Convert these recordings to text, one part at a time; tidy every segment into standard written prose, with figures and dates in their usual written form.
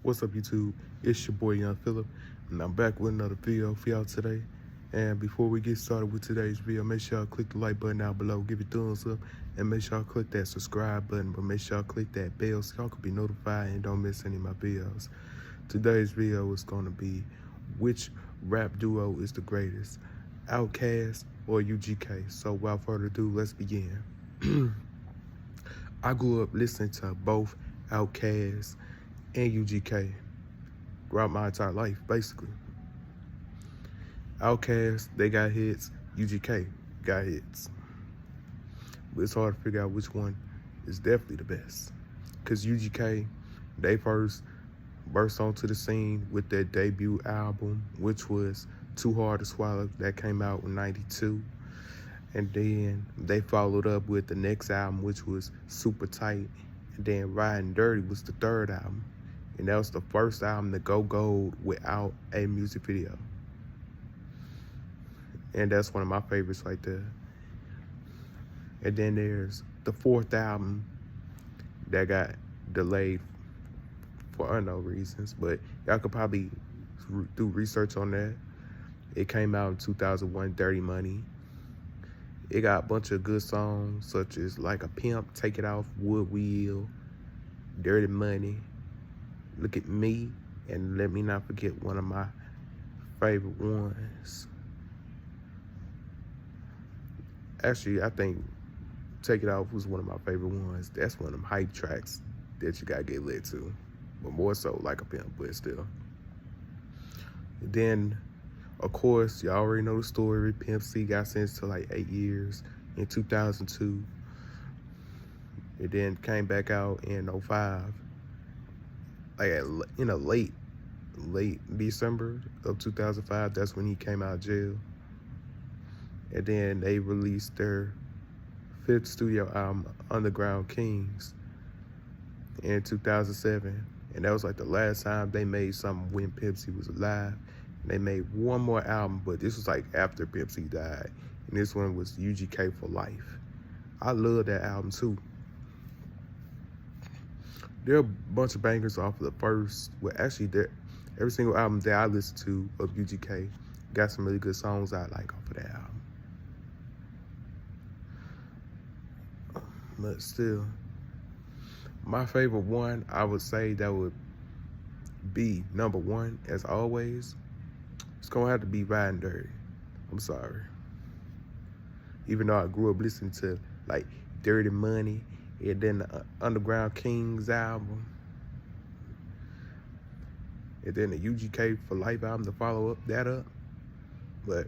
What's up, YouTube? It's your boy Young Phillip, and I'm back with another video for y'all today. And before we get started with today's video, make sure y'all click the like button down below, give it a thumbs up, and make sure y'all click that subscribe button, but make sure y'all click that bell so y'all can be notified and don't miss any of my videos. Today's video is going to be which rap duo is the greatest, Outkast or UGK. So without further ado, let's begin. I grew up listening to both Outkast and UGK throughout my entire life, basically. Outkast, they got hits. UGK got hits. But it's hard to figure out which one is definitely the best. Because UGK, they first burst onto the scene with their debut album, which was Too Hard to Swallow, that came out in '92. And then they followed up with the next album, which was Super Tight. And then Riding Dirty was the third album. And that was the first album to go gold without a music video. And that's one of my favorites right there. And then there's the fourth album that got delayed for unknown reasons, but y'all could probably do research on that. It came out in 2001, Dirty Money. It got a bunch of good songs such as Like a Pimp, Take It Off, Wood Wheel, Dirty Money, Look at Me, and let me not forget one of my favorite ones. Actually, I think Take It Off was one of my favorite ones. That's one of them hype tracks that you gotta get lit to, but more so Like a Pimp, but still. Then, of course, you already know the story. Pimp C got sentenced to like 8 years in 2002. It then came back out in '05. Like late December of 2005, that's when he came out of jail. And then they released their fifth studio album, Underground Kings, in 2007. And that was like the last time they made something when Pimp C was alive. And they made one more album, but this was like after Pimp C died. And this one was UGK for Life. I love that album too. There are a bunch of bangers off of the first, well actually every single album that I listened to of UGK got some really good songs I like off of that album. But still, my favorite one, I would say that would be number one, as always. It's gonna have to be Riding Dirty. I'm sorry. Even though I grew up listening to like Dirty Money, and then the Underground Kings album, and then the UGK for Life album to follow that up. But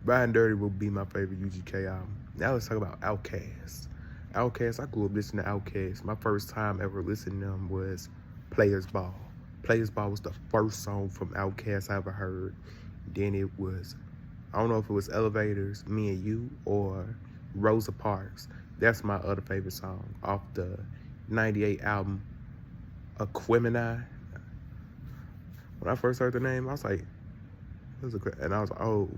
Riding Dirty will be my favorite UGK album. Now let's talk about Outkast. Outkast, I grew up listening to Outkast. My first time ever listening to them was Players Ball. Players Ball was the first song from Outkast I ever heard. Then it was, I don't know if it was Elevators, Me and You, or Rosa Parks. That's my other favorite song off the '98 album, Aquemini. When I first heard the name, I was like, and I was like, oh.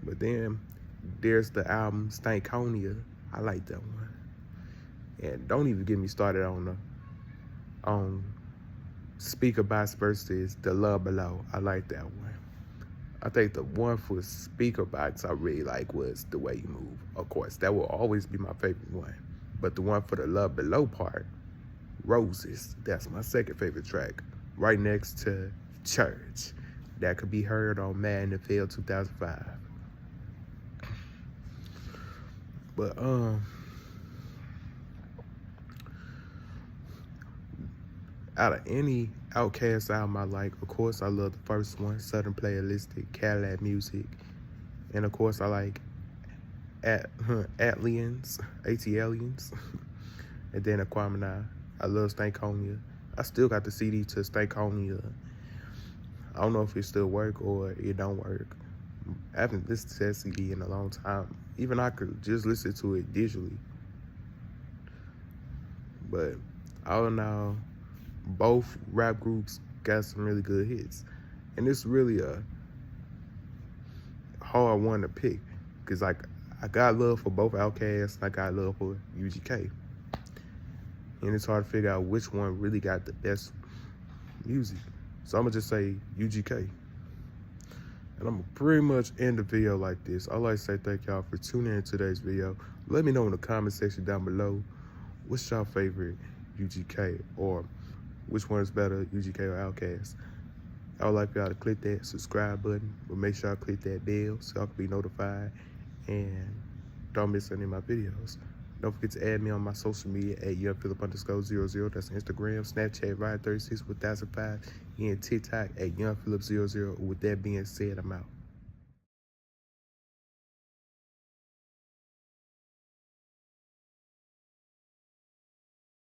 But then there's the album Stankonia. I like that one. And don't even get me started on Speaker Box versus The Love Below. I like that one. I think the one for Speaker Box I really like was The Way You Move. Of course, that will always be my favorite one. But the one for the Love Below part, Roses, that's my second favorite track, right next to Church. That could be heard on Mad NFL 2005. But out of any Outkast album I like, of course I love the first one, Southern Playalistic, Cadillac Music, and of course I like Atlians, ATLians, and then Aquemini. I love Stankonia. I still got the CD to Stankonia. I don't know if it still work or it don't work. I haven't listened to that CD in a long time. Even I could just listen to it digitally. But all in all, both rap groups got some really good hits. And it's really a hard one to pick. Cause like I got love for both Outkast and I got love for UGK. and it's hard to figure out which one really got the best music. So I'm gonna just say UGK. And I'm gonna pretty much end the video like this. I'd like to say thank y'all for tuning in to today's video. Let me know in the comment section down below, what's y'all favorite UGK, or which one is better, UGK or Outkast. I would like y'all to click that subscribe button, but make sure I click that bell so y'all can be notified and don't miss any of my videos. Don't forget to add me on my social media at YoungPhilip_00. That's Instagram, Snapchat, Ryan36 1005, and TikTok at YoungPhilip00. With that being said, I'm out.